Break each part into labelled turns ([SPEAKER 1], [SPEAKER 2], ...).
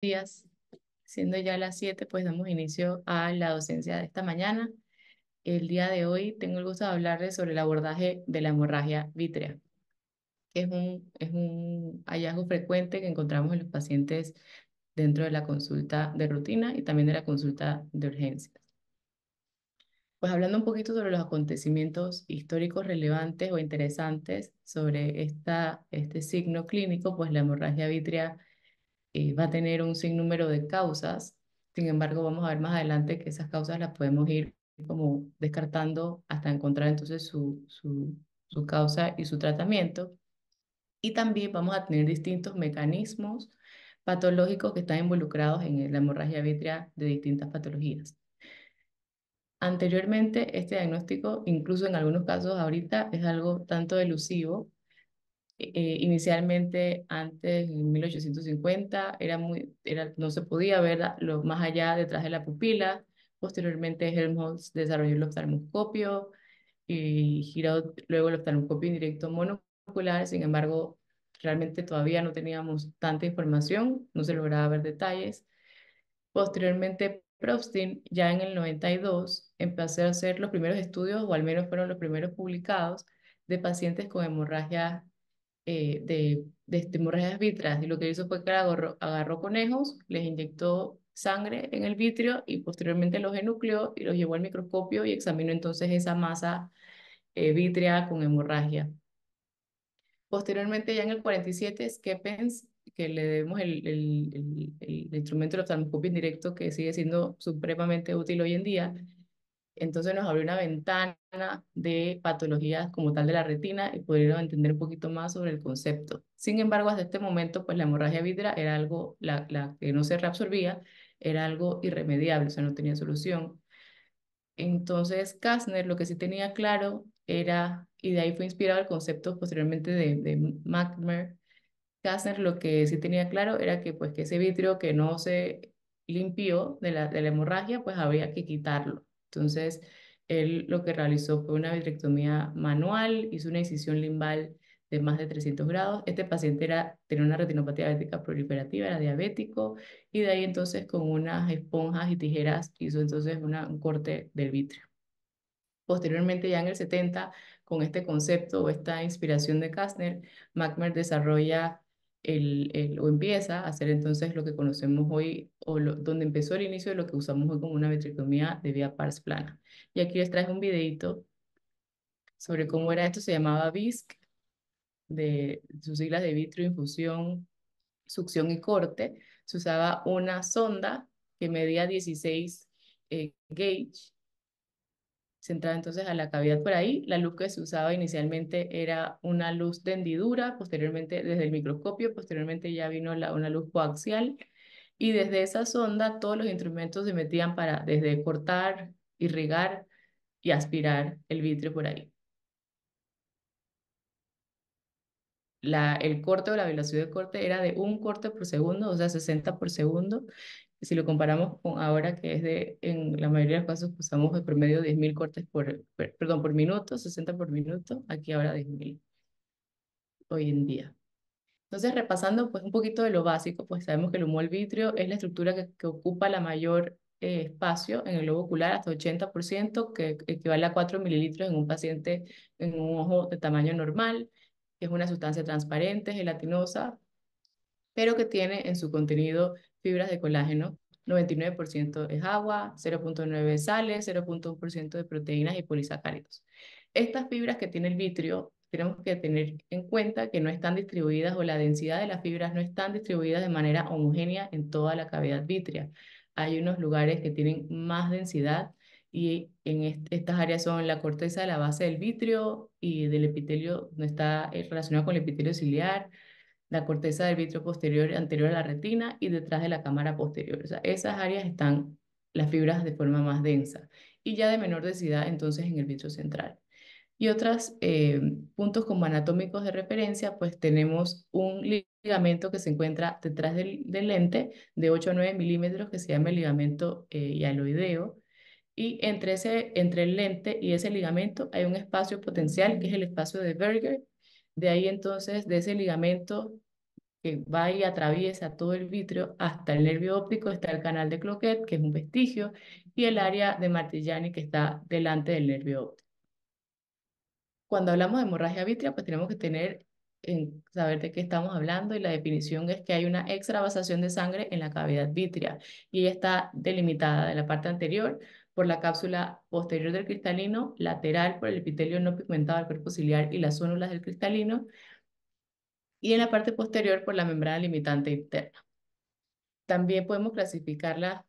[SPEAKER 1] Días, siendo ya las 7, pues damos inicio a la docencia de esta mañana. El día de hoy tengo el gusto de hablarles sobre el abordaje de la hemorragia vítrea, que es un hallazgo frecuente que encontramos en los pacientes dentro de la consulta de rutina y también de la consulta de urgencias. Pues hablando un poquito sobre los acontecimientos históricos relevantes o interesantes sobre este signo clínico, pues la hemorragia vítrea va a tener un sinnúmero de causas. Sin embargo, vamos a ver más adelante que esas causas las podemos ir como descartando hasta encontrar entonces su causa y su tratamiento. Y también vamos a tener distintos mecanismos patológicos que están involucrados en la hemorragia vítrea de distintas patologías. Anteriormente, este diagnóstico, incluso en algunos casos ahorita, es algo tanto elusivo. Inicialmente, antes, en 1850, no se podía ver lo más allá detrás de la pupila. Posteriormente, Helmholtz desarrolló el oftalmoscopio y Giraud luego el oftalmoscopio indirecto monocular. Sin embargo, realmente todavía no teníamos tanta información, no se lograba ver detalles. Posteriormente, Prostin, ya en el 92, empezó a hacer los primeros estudios, o al menos fueron los primeros publicados, de pacientes con hemorragia de hemorragias vítreas. Y lo que hizo fue que agarró conejos, les inyectó sangre en el vitrio y posteriormente los enucleó y los llevó al microscopio y examinó entonces esa masa vítrea con hemorragia. Posteriormente, ya en el 47, Skepens, que le debemos el instrumento del oftalmoscopio indirecto que sigue siendo supremamente útil hoy en día, entonces nos abrió una ventana de patologías como tal de la retina y pudieron entender un poquito más sobre el concepto. Sin embargo, hasta este momento, pues la hemorragia vítrea era algo, la que no se reabsorbía, era algo irremediable, o sea, no tenía solución. Entonces, Kastner lo que sí tenía claro era, y de ahí fue inspirado el concepto posteriormente de McNamara. Kastner lo que sí tenía claro era que, pues, que ese vitrio que no se limpió de la hemorragia, pues había que quitarlo. Entonces, él lo que realizó fue una vitrectomía manual, hizo una incisión limbal de más de 300 grados. Este paciente tenía una retinopatía diabética proliferativa, era diabético, y de ahí entonces con unas esponjas y tijeras hizo entonces un corte del vitrio. Posteriormente, ya en el 70, con este concepto o esta inspiración de Kastner, McMahon desarrolla o empieza a hacer entonces lo que conocemos hoy, donde empezó el inicio de lo que usamos hoy como una vitrectomía de vía pars plana. Y aquí les traje un videito sobre cómo era esto, se llamaba VISC, de sus siglas de vitrio, infusión, succión y corte. Se usaba una sonda que medía 16 gauge, se entraba entonces a la cavidad por ahí. La luz que se usaba inicialmente era una luz de hendidura, posteriormente desde el microscopio, posteriormente ya vino una luz coaxial y desde esa sonda todos los instrumentos se metían para desde cortar, irrigar y aspirar el vitrio por ahí. El corte o la velocidad de corte era de un corte por segundo, o sea, 60 por segundo. Si lo comparamos con ahora, que en la mayoría de los casos usamos el promedio de 10.000 cortes perdón, por minuto, 60 por minuto, aquí ahora 10.000 hoy en día. Entonces, repasando pues un poquito de lo básico, pues sabemos que el humor vitrio es la estructura que ocupa la mayor espacio en el globo ocular, hasta 80%, que equivale a 4 mililitros en un paciente en un ojo de tamaño normal. Es una sustancia transparente, gelatinosa, pero que tiene en su contenido fibras de colágeno. 99% es agua, 0,9 sales, 0,1% de proteínas y polisacáridos. Estas fibras que tiene el vitrio, tenemos que tener en cuenta que no están distribuidas o la densidad de las fibras no están distribuidas de manera homogénea en toda la cavidad vítrea. Hay unos lugares que tienen más densidad y en estas áreas son la corteza de la base del vitrio y del epitelio, no está relacionado con el epitelio ciliar, la corteza del vitrio posterior anterior a la retina y detrás de la cámara posterior. O sea, esas áreas están las fibras de forma más densa y ya de menor densidad entonces en el vitrio central. Y otros puntos como anatómicos de referencia, pues tenemos un ligamento que se encuentra detrás del lente de 8 a 9 milímetros que se llama el ligamento hialoideo. Y entre el lente y ese ligamento hay un espacio potencial que es el espacio de Berger. De ahí entonces, de ese ligamento que va y atraviesa todo el vitrio hasta el nervio óptico, está el canal de Cloquet, que es un vestigio, y el área de Martillani, que está delante del nervio óptico. Cuando hablamos de hemorragia vítrea, pues tenemos que tener en saber de qué estamos hablando, y la definición es que hay una extravasación de sangre en la cavidad vítrea y ella está delimitada de la parte anterior por la cápsula posterior del cristalino, lateral por el epitelio no pigmentado del cuerpo ciliar y las zónulas del cristalino, y en la parte posterior por la membrana limitante interna. También podemos clasificarla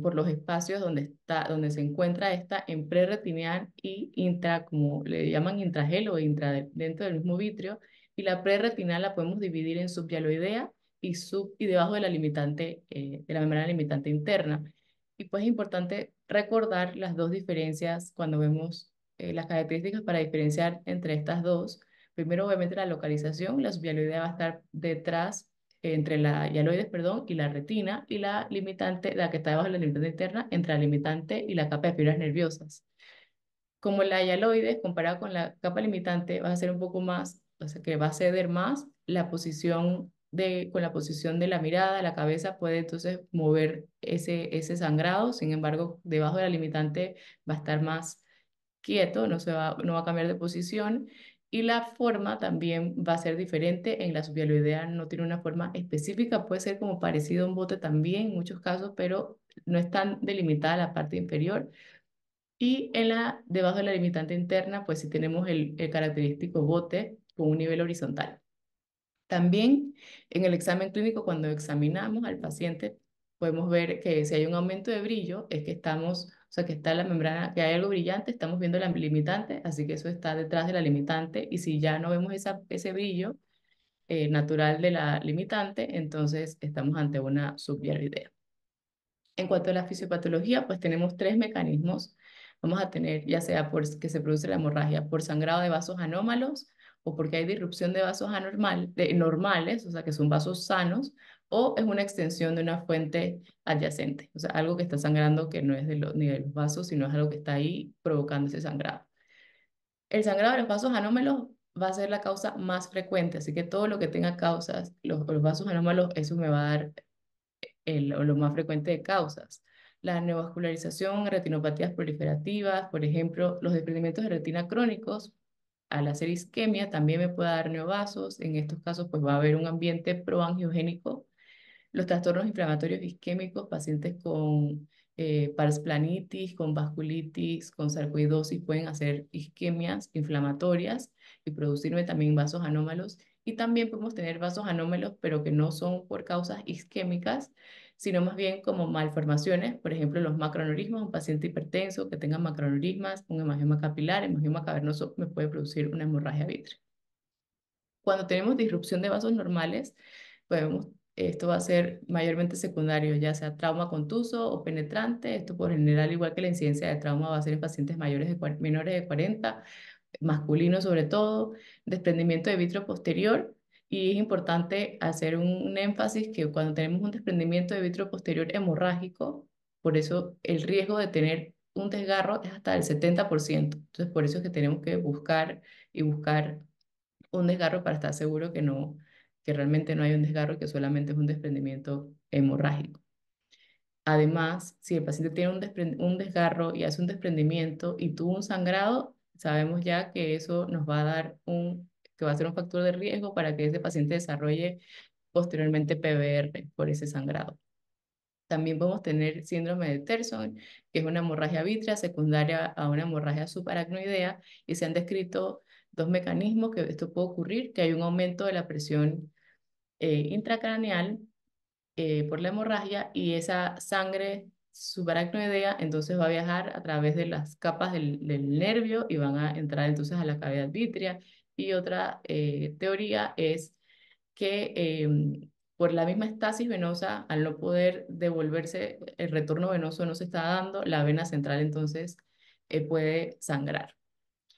[SPEAKER 1] por los espacios donde se encuentra esta en prerretinial y intra, como le llaman intragel o dentro del mismo vitrio. Y la prerretinal la podemos dividir en subhialoidea y debajo de la limitante, de la membrana limitante interna. Y pues es importante recordar las dos diferencias cuando vemos las características para diferenciar entre estas dos. Primero, obviamente, la localización. La subhialoidea va a estar detrás entre la hialoides, perdón, y la retina, y la limitante, la que está debajo de la limitante interna, entre la limitante y la capa de fibras nerviosas. Como la hialoides, comparado con la capa limitante, va a ser un poco más, o sea, que va a ceder más la posición con la posición de la mirada, la cabeza puede entonces mover ese sangrado. Sin embargo, debajo de la limitante va a estar más quieto, no va a cambiar de posición, y la forma también va a ser diferente. En la subhialoidea no tiene una forma específica, puede ser como parecido a un bote también en muchos casos, pero no es tan delimitada la parte inferior. Y debajo de la limitante interna, pues sí tenemos el característico bote con un nivel horizontal. También en el examen clínico, cuando examinamos al paciente, podemos ver que si hay un aumento de brillo, es que estamos, o sea, que está la membrana, que hay algo brillante, estamos viendo la limitante, así que eso está detrás de la limitante. Y si ya no vemos ese brillo natural de la limitante, entonces estamos ante una subvialidad. En cuanto a la fisiopatología, pues tenemos tres mecanismos. Vamos a tener, ya sea por que se produce la hemorragia por sangrado de vasos anómalos, o porque hay disrupción de vasos normales, o sea, que son vasos sanos, o es una extensión de una fuente adyacente, o sea, algo que está sangrando que no es ni de los vasos, sino es algo que está ahí provocando ese sangrado. El sangrado de los vasos anómalos va a ser la causa más frecuente, así que todo lo que tenga causas, los vasos anómalos, eso me va a dar o lo más frecuente de causas. La neovascularización, retinopatías proliferativas, por ejemplo, los desprendimientos de retina crónicos, al hacer isquemia también me puede dar neovasos. En estos casos, pues va a haber un ambiente proangiogénico. Los trastornos inflamatorios isquémicos, pacientes con pars planitis, con vasculitis, con sarcoidosis, pueden hacer isquemias inflamatorias y producirme también vasos anómalos. Y también podemos tener vasos anómalos, pero que no son por causas isquémicas, sino más bien como malformaciones. Por ejemplo, los macroaneurismas, un paciente hipertenso que tenga macroaneurismas, un hemangioma capilar, hemangioma cavernoso, me puede producir una hemorragia vítrea. Cuando tenemos disrupción de vasos normales, podemos, esto va a ser mayormente secundario, ya sea trauma contuso o penetrante. Esto por general, igual que la incidencia de trauma, va a ser en pacientes menores de 40, masculinos sobre todo, desprendimiento de vitrio posterior. Y es importante hacer un énfasis que cuando tenemos un desprendimiento de vitrio posterior hemorrágico, por eso el riesgo de tener un desgarro es hasta el 70%. Entonces, por eso es que tenemos que buscar y buscar un desgarro para estar seguro que realmente no hay un desgarro, que solamente es un desprendimiento hemorrágico. Además, si el paciente tiene un desgarro y hace un desprendimiento y tuvo un sangrado, sabemos ya que eso nos va a dar que va a ser un factor de riesgo para que ese paciente desarrolle posteriormente PVR por ese sangrado. También podemos tener síndrome de Terson, que es una hemorragia vítrea secundaria a una hemorragia subaracnoidea, y se han descrito dos mecanismos que esto puede ocurrir, que hay un aumento de la presión intracraneal por la hemorragia, y esa sangre subaracnoidea entonces va a viajar a través de las capas del nervio y van a entrar entonces a la cavidad vítrea. Y otra teoría es que por la misma estasis venosa, al no poder devolverse, el retorno venoso no se está dando, la vena central entonces puede sangrar.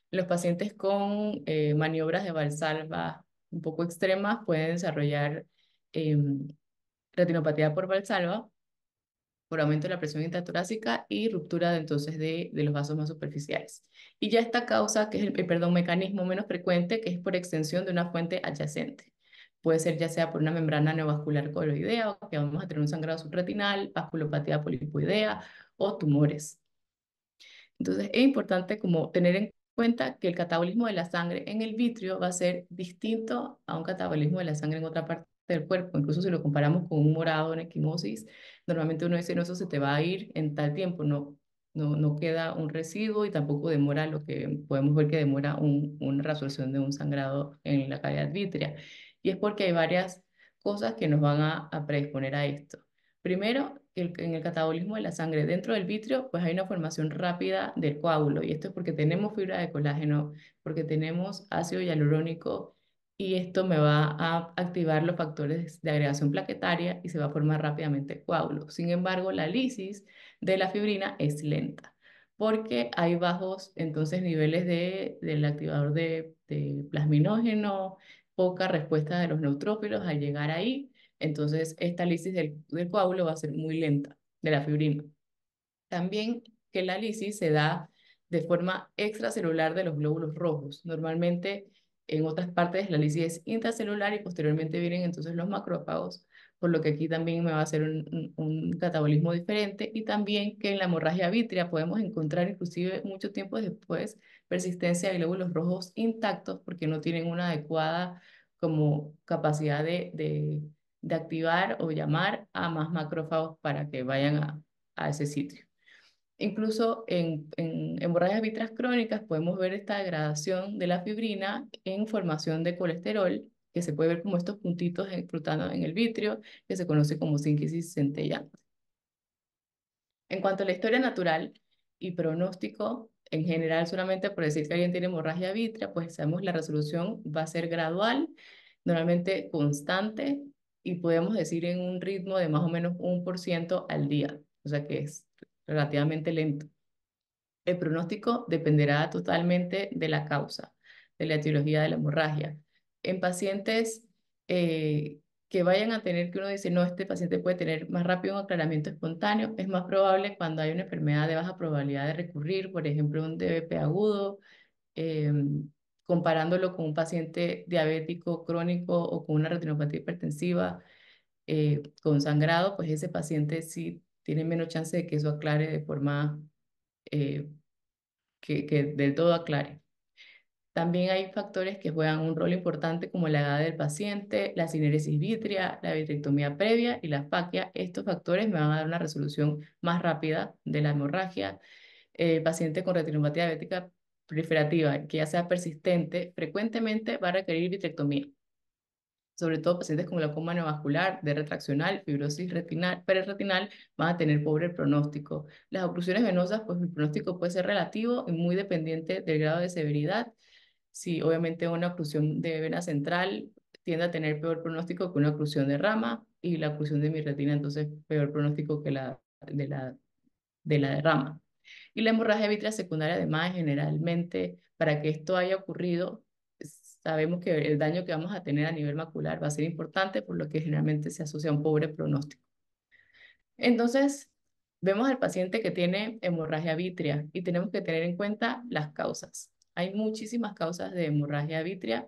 [SPEAKER 1] Los pacientes con maniobras de Valsalva un poco extremas pueden desarrollar retinopatía por Valsalva, por aumento de la presión intratorácica y ruptura entonces de los vasos más superficiales. Y ya esta causa, que es el, perdón, mecanismo menos frecuente, que es por extensión de una fuente adyacente. puede ser ya sea por una membrana neovascular coloidea o que vamos a tener un sangrado subretinal, vasculopatía polipoidea o tumores. Entonces es importante como tener en cuenta que el catabolismo de la sangre en el vitrio va a ser distinto a un catabolismo de la sangre en otra parte del cuerpo. Incluso si lo comparamos con un morado en equimosis, normalmente uno dice, no, eso se te va a ir en tal tiempo, no queda un residuo y tampoco demora lo que podemos ver que demora una resolución de un sangrado en la cavidad vítrea. Y es porque hay varias cosas que nos van a predisponer a esto. Primero, en el catabolismo de la sangre dentro del vitrio, pues hay una formación rápida del coágulo, y esto es porque tenemos fibra de colágeno, porque tenemos ácido hialurónico, y esto me va a activar los factores de agregación plaquetaria y se va a formar rápidamente el coágulo. Sin embargo, la lisis de la fibrina es lenta, porque hay bajos entonces niveles del activador de plasminógeno, poca respuesta de los neutrófilos al llegar ahí. Entonces, esta lisis del coágulo va a ser muy lenta, de la fibrina. También que la lisis se da de forma extracelular de los glóbulos rojos. Normalmente en otras partes la lisis es intracelular y posteriormente vienen entonces los macrófagos, por lo que aquí también me va a hacer un catabolismo diferente. Y también que en la hemorragia vítrea podemos encontrar inclusive mucho tiempo después persistencia de glóbulos rojos intactos porque no tienen una adecuada como capacidad de activar o llamar a más macrófagos para que vayan a ese sitio. Incluso en hemorragias vítreas crónicas podemos ver esta degradación de la fibrina en formación de colesterol, que se puede ver como estos puntitos flotando en el vitrio, que se conoce como síntesis centellante. En cuanto a la historia natural y pronóstico, en general, solamente por decir que alguien tiene hemorragia vítrea, pues sabemos la resolución va a ser gradual, normalmente constante, y podemos decir en un ritmo de más o menos 1% al día, o sea que es relativamente lento. El pronóstico dependerá totalmente de la causa, de la etiología de la hemorragia. En pacientes que vayan a tener, que uno dice, no, este paciente puede tener más rápido un aclaramiento espontáneo, es más probable cuando hay una enfermedad de baja probabilidad de recurrir, por ejemplo, un DVP agudo, eh, comparándolo con un paciente diabético crónico o con una retinopatía hipertensiva con sangrado, pues ese paciente sí tiene menos chance de que eso aclare de forma eh, que del todo aclare. También hay factores que juegan un rol importante como la edad del paciente, la sineresis vítrea, la vitrectomía previa y la fascia. Estos factores me van a dar una resolución más rápida de la hemorragia. Paciente con retinopatía diabética proliferativa, que ya sea persistente, frecuentemente va a requerir vitrectomía, sobre todo pacientes con glaucoma neovascular, de retraccional, fibrosis retinal, pererretinal, van a tener pobre pronóstico. Las oclusiones venosas, pues el pronóstico puede ser relativo y muy dependiente del grado de severidad. Si obviamente una oclusión de vena central tiende a tener peor pronóstico que una oclusión de rama, y la oclusión de mi retina entonces peor pronóstico que la de rama. Y la hemorragia vítrea secundaria, además, generalmente, para que esto haya ocurrido, sabemos que el daño que vamos a tener a nivel macular va a ser importante, por lo que generalmente se asocia a un pobre pronóstico. Entonces, vemos al paciente que tiene hemorragia vítrea y tenemos que tener en cuenta las causas. Hay muchísimas causas de hemorragia vítrea,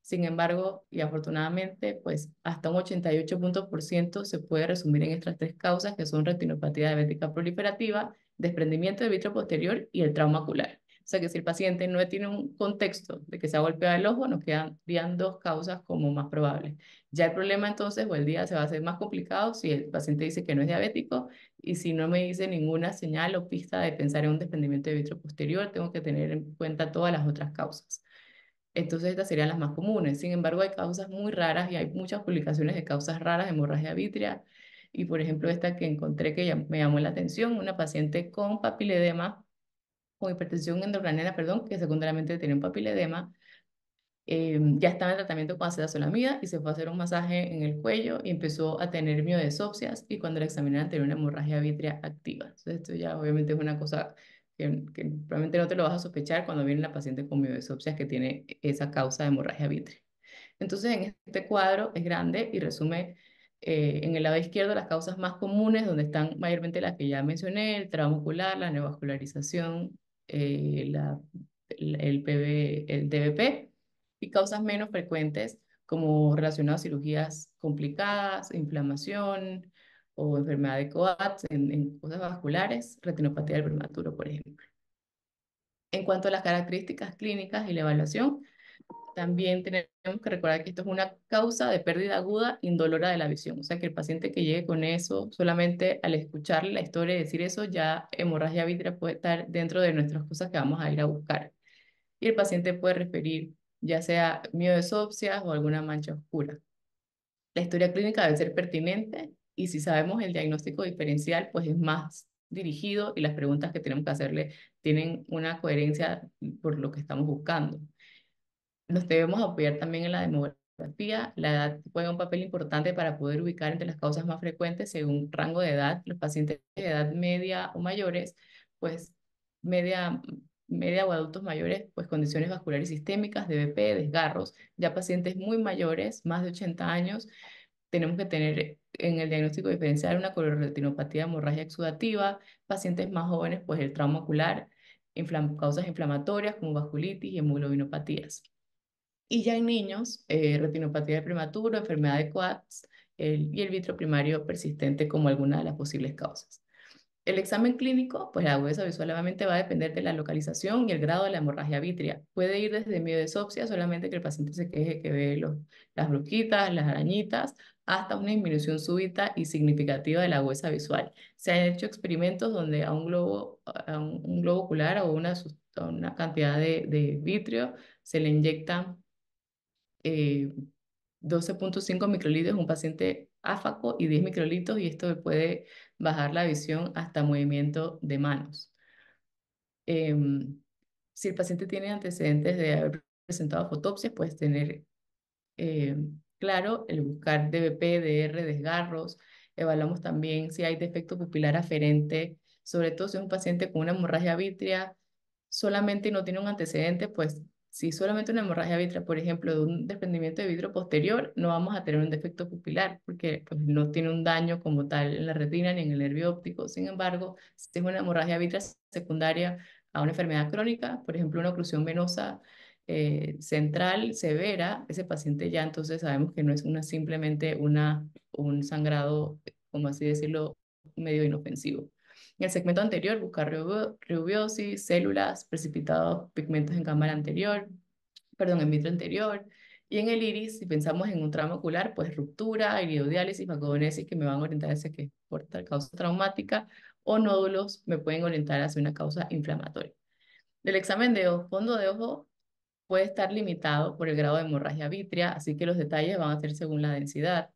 [SPEAKER 1] sin embargo, y afortunadamente, pues hasta un 88% se puede resumir en estas tres causas, que son retinopatía diabética proliferativa, desprendimiento de vitrio posterior y el trauma ocular. O sea que si el paciente no tiene un contexto de que se ha golpeado el ojo, nos quedarían dos causas como más probables. Ya el problema entonces o el día se va a hacer más complicado si el paciente dice que no es diabético, y si no me dice ninguna señal o pista de pensar en un desprendimiento de vitrio posterior, tengo que tener en cuenta todas las otras causas. Entonces estas serían las más comunes. Sin embargo, hay causas muy raras y hay muchas publicaciones de causas raras de hemorragia vítrea. Y por ejemplo, esta que encontré que me llamó la atención, una paciente con papiledema, con hipertensión endocraniana, perdón, que secundariamente tenía un papiledema, ya estaba en tratamiento con acetazolamida y se fue a hacer un masaje en el cuello y empezó a tener miodesopsias, y cuando la examinaron tenía una hemorragia vítrea activa. Entonces esto ya obviamente es una cosa que probablemente no te lo vas a sospechar cuando viene la paciente con miodesopsias que tiene esa causa de hemorragia vítrea. Entonces en este cuadro es grande y resume en el lado izquierdo las causas más comunes, donde están mayormente las que ya mencioné: el trauma ocular, la neovascularización, el DVP, y causas menos frecuentes como relacionado a cirugías complicadas, inflamación o enfermedad de Coats en cosas vasculares, retinopatía del prematuro, por ejemplo. En cuanto a las características clínicas y la evaluación, también tenemos que recordar que esto es una causa de pérdida aguda indolora de la visión. O sea, que el paciente que llegue con eso, solamente al escucharle la historia y decir eso, ya hemorragia vítrea puede estar dentro de nuestras cosas que vamos a ir a buscar. Y el paciente puede referir ya sea mioesopsias o alguna mancha oscura. La historia clínica debe ser pertinente y si sabemos el diagnóstico diferencial, pues es más dirigido y las preguntas que tenemos que hacerle tienen una coherencia por lo que estamos buscando. Nos debemos apoyar también en la demografía. La edad juega un papel importante para poder ubicar entre las causas más frecuentes según rango de edad. Los pacientes de edad media o mayores, pues media, media o adultos mayores, pues condiciones vasculares sistémicas, DVP, desgarros. Ya pacientes muy mayores, más de 80 años, tenemos que tener en el diagnóstico diferencial una coloretinopatía hemorragia exudativa. Pacientes más jóvenes, pues el trauma ocular, causas inflamatorias como vasculitis y hemoglobinopatías. Y ya en niños, retinopatía de prematuro, enfermedad de Coats y el vitro primario persistente como alguna de las posibles causas. El examen clínico, pues la agudeza visual obviamente va a depender de la localización y el grado de la hemorragia vítrea. Puede ir desde mioesopsia, solamente que el paciente se queje que ve las bruquitas, las arañitas, hasta una disminución súbita y significativa de la agudeza visual. Se han hecho experimentos donde un globo ocular o a una cantidad de vitrio se le inyectan 12,5 microlitros en un paciente áfaco y 10 microlitros y esto puede bajar la visión hasta movimiento de manos. Em, si el paciente tiene antecedentes de haber presentado fotopsias, puedes tener claro el buscar DVP, DR, desgarros. Evaluamos también si hay defecto pupilar aferente, sobre todo si es un paciente con una hemorragia vítrea solamente y no tiene un antecedente, pues si solamente una hemorragia vítrea, por ejemplo, de un desprendimiento de vidrio posterior, no vamos a tener un defecto pupilar porque pues, no tiene un daño como tal en la retina ni en el nervio óptico. Sin embargo, si es una hemorragia vítrea secundaria a una enfermedad crónica, por ejemplo, una oclusión venosa central severa, ese paciente ya entonces sabemos que no es simplemente un sangrado, como así decirlo, medio inofensivo. En el segmento anterior, buscar reubiosis, células, precipitados, pigmentos en cámara anterior, perdón, en vitro anterior. Y en el iris, si pensamos en un trauma ocular, pues ruptura, iridodiálisis, vagonesis, que me van a orientar hacia que por tal causa traumática, o nódulos me pueden orientar hacia una causa inflamatoria. Del examen de ojo, fondo de ojo puede estar limitado por el grado de hemorragia vítrea, así que los detalles van a ser según la densidad.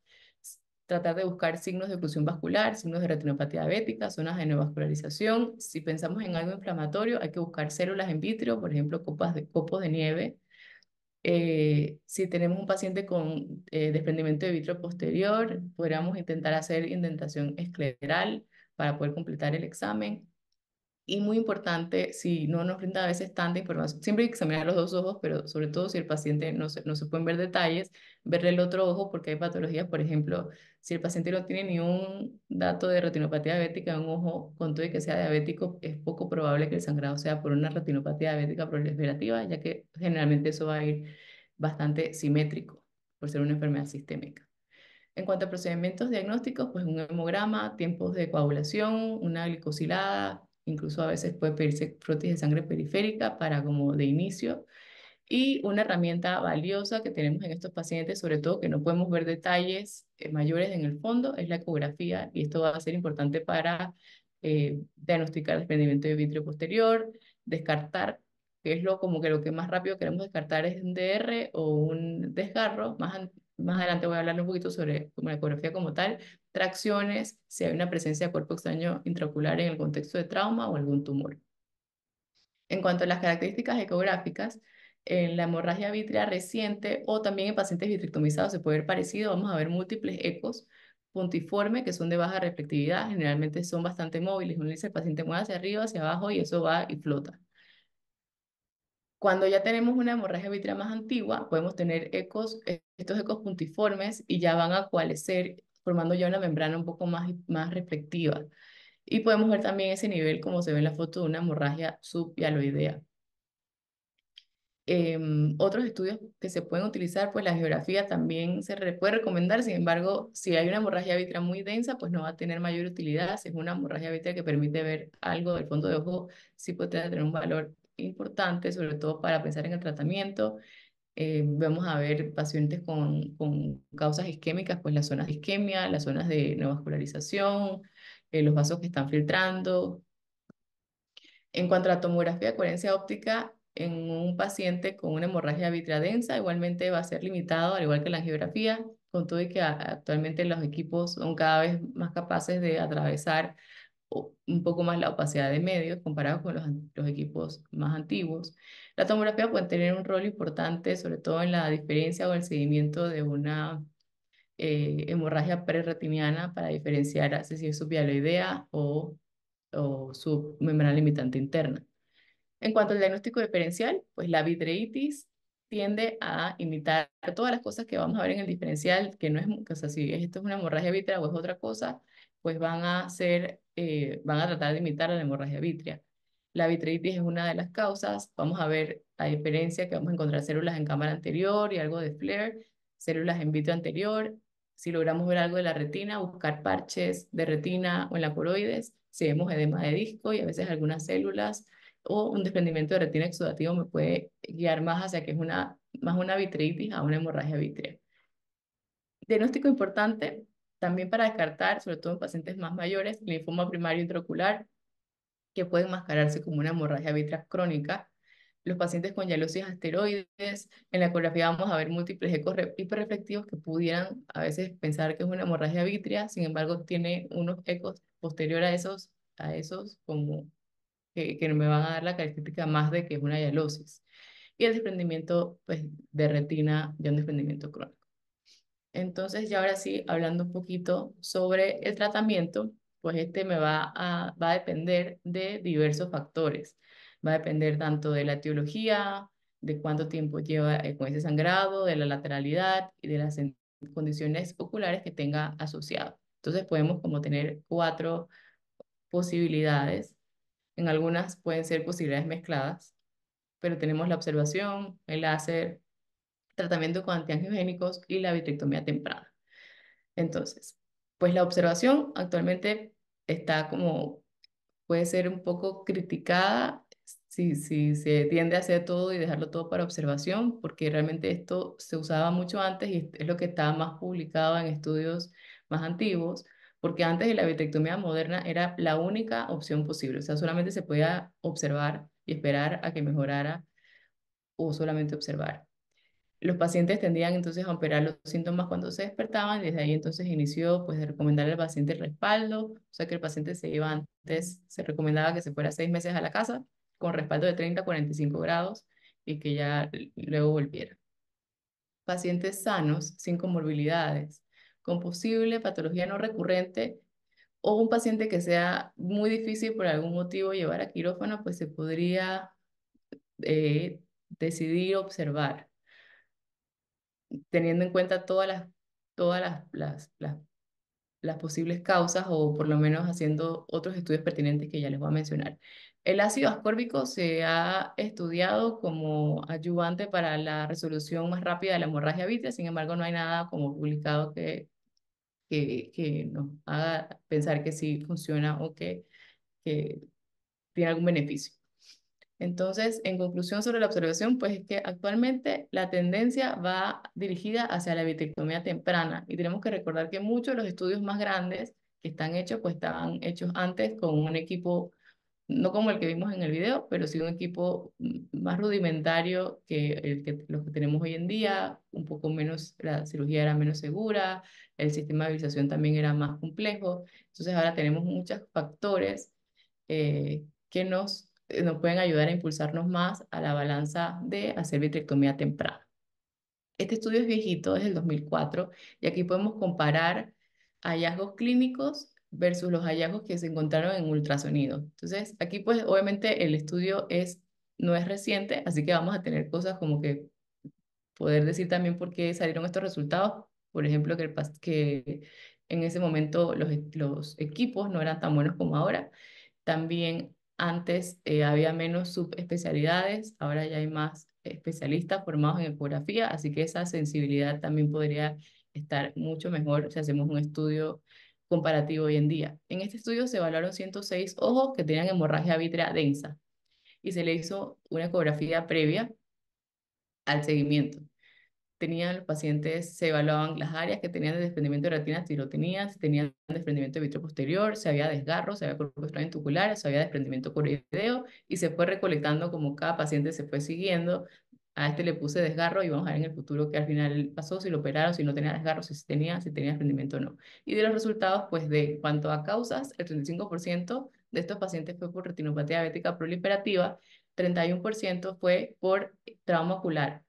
[SPEAKER 1] Tratar de buscar signos de oclusión vascular, signos de retinopatía diabética, zonas de neovascularización. Si pensamos en algo inflamatorio, hay que buscar células en vitrio, por ejemplo, copos de nieve. Si tenemos un paciente con desprendimiento de vitrio posterior, podríamos intentar hacer indentación escleral para poder completar el examen. Y muy importante, si no nos brinda a veces tanta información, siempre hay que examinar los dos ojos, pero sobre todo si el paciente no se pueden ver detalles, verle el otro ojo porque hay patologías, por ejemplo, si el paciente no tiene ni un dato de retinopatía diabética en un ojo, con todo y que sea diabético, es poco probable que el sangrado sea por una retinopatía diabética proliferativa, ya que generalmente eso va a ir bastante simétrico por ser una enfermedad sistémica. En cuanto a procedimientos diagnósticos, pues un hemograma, tiempos de coagulación, una glicosilada, incluso a veces puede pedirse prótesis de sangre periférica para como de inicio. Y una herramienta valiosa que tenemos en estos pacientes, sobre todo que no podemos ver detalles mayores en el fondo, es la ecografía y esto va a ser importante para diagnosticar desprendimiento de vitrio posterior, descartar, que es como que lo que más rápido queremos descartar es un DR o un desgarro. Más adelante voy a hablar un poquito sobre como la ecografía como tal, tracciones, si hay una presencia de cuerpo extraño intraocular en el contexto de trauma o algún tumor. En cuanto a las características ecográficas, en la hemorragia vítrea reciente o también en pacientes vitrectomizados se puede ver parecido. Vamos a ver múltiples ecos puntiforme que son de baja reflectividad, generalmente son bastante móviles. Uno dice el paciente mueve hacia arriba, hacia abajo y eso va y flota. Cuando ya tenemos una hemorragia vítrea más antigua, podemos tener estos ecos puntiformes y ya van a coalescer formando ya una membrana un poco más reflectiva. Y podemos ver también ese nivel como se ve en la foto de una hemorragia subhialoidea. Otros estudios que se pueden utilizar, pues la geografía también puede recomendar. Sin embargo, si hay una hemorragia vitrea muy densa, pues no va a tener mayor utilidad. Si es una hemorragia vitrea que permite ver algo del fondo de ojo, sí puede tener un valor importante, sobre todo para pensar en el tratamiento. Vamos a ver pacientes con causas isquémicas, pues las zonas de isquemia, las zonas de neovascularización, los vasos que están filtrando. En cuanto a la tomografía de coherencia óptica, en un paciente con una hemorragia vitrea densa, igualmente va a ser limitado, al igual que la angiografía, con todo y que actualmente los equipos son cada vez más capaces de atravesar un poco más la opacidad de medios comparados con los equipos más antiguos. La tomografía puede tener un rol importante, sobre todo en la diferencia o el seguimiento de una hemorragia prerretiniana para diferenciar si es subhialoidea o submembrana limitante interna. En cuanto al diagnóstico diferencial, pues la vitreitis tiende a imitar todas las cosas que vamos a ver en el diferencial, que no es, o sea, si esto es una hemorragia vítrea o es otra cosa, pues van a tratar de imitar a la hemorragia vítrea. La vitreitis es una de las causas. Vamos a ver la diferencia que vamos a encontrar células en cámara anterior y algo de flare, células en vitro anterior. Si logramos ver algo de la retina, buscar parches de retina o en la coroides. Si vemos edema de disco y a veces algunas células o un desprendimiento de retina exudativo me puede guiar más hacia que es más una vitreitis a una hemorragia vítrea. Diagnóstico importante también para descartar, sobre todo en pacientes más mayores, linfoma primario intraocular, que puede enmascararse como una hemorragia vítrea crónica. Los pacientes con hialosis asteroides, en la ecografía vamos a ver múltiples ecos hiperreflectivos que pudieran a veces pensar que es una hemorragia vítrea, sin embargo tiene unos ecos posterior a esos como que me van a dar la característica más de que es una hialosis. Y el desprendimiento pues, de retina de un desprendimiento crónico. Entonces, ya ahora sí, hablando un poquito sobre el tratamiento, pues este va a depender de diversos factores. Va a depender tanto de la etiología, de cuánto tiempo lleva con ese sangrado, de la lateralidad y de las condiciones oculares que tenga asociado. Entonces, podemos como tener cuatro posibilidades. En algunas pueden ser posibilidades mezcladas, pero tenemos la observación, el láser, tratamiento con antiangiogénicos y la vitrectomía temprana. Entonces, pues la observación actualmente está como, puede ser un poco criticada si se tiende a hacer todo y dejarlo todo para observación, porque realmente esto se usaba mucho antes y es lo que estaba más publicado en estudios más antiguos, porque antes de la vitrectomía moderna era la única opción posible, o sea, solamente se podía observar y esperar a que mejorara o solamente observar. Los pacientes tendían entonces a operar los síntomas cuando se despertaban, y desde ahí entonces inició pues de recomendarle al paciente el respaldo, o sea que el paciente se iba antes, se recomendaba que se fuera 6 meses a la casa con respaldo de 30 a 45 grados y que ya luego volviera. Pacientes sanos, sin comorbilidades, con posible patología no recurrente o un paciente que sea muy difícil por algún motivo llevar a quirófano, pues se podría decidir observar teniendo en cuenta todas las posibles causas o por lo menos haciendo otros estudios pertinentes que ya les voy a mencionar. El ácido ascórbico se ha estudiado como ayudante para la resolución más rápida de la hemorragia vítrea, sin embargo no hay nada como publicado que nos haga pensar que sí funciona o que tiene algún beneficio. Entonces, en conclusión sobre la observación, pues es que actualmente la tendencia va dirigida hacia la vitrectomía temprana y tenemos que recordar que muchos de los estudios más grandes que están hechos, pues estaban hechos antes con un equipo, no como el que vimos en el video, pero sí un equipo más rudimentario que los que tenemos hoy en día, un poco menos, la cirugía era menos segura, el sistema de visualización también era más complejo, entonces ahora tenemos muchos factores que nos pueden ayudar a impulsarnos más a la balanza de hacer vitrectomía temprana. Este estudio es viejito, es del 2004, y aquí podemos comparar hallazgos clínicos versus los hallazgos que se encontraron en ultrasonido. Entonces, aquí pues obviamente el estudio no es reciente, así que vamos a tener cosas como que poder decir también por qué salieron estos resultados. Por ejemplo, que en ese momento los equipos no eran tan buenos como ahora. También antes había menos subespecialidades, ahora ya hay más especialistas formados en ecografía, así que esa sensibilidad también podría estar mucho mejor si hacemos un estudio comparativo hoy en día. En este estudio se evaluaron 106 ojos que tenían hemorragia vítrea densa y se le hizo una ecografía previa al seguimiento. Tenían los pacientes, se evaluaban las áreas que tenían de desprendimiento de retina tirotenía, si tenían desprendimiento de vitro posterior, si había desgarro, si había corpus ventricular, si había desprendimiento coroideo, y se fue recolectando como cada paciente se fue siguiendo. A este le puse desgarro y vamos a ver en el futuro qué al final pasó, si lo operaron, si no tenía desgarro, si tenía desprendimiento o no. Y de los resultados, pues de cuanto a causas, el 35% de estos pacientes fue por retinopatía diabética proliferativa, 31% fue por trauma ocular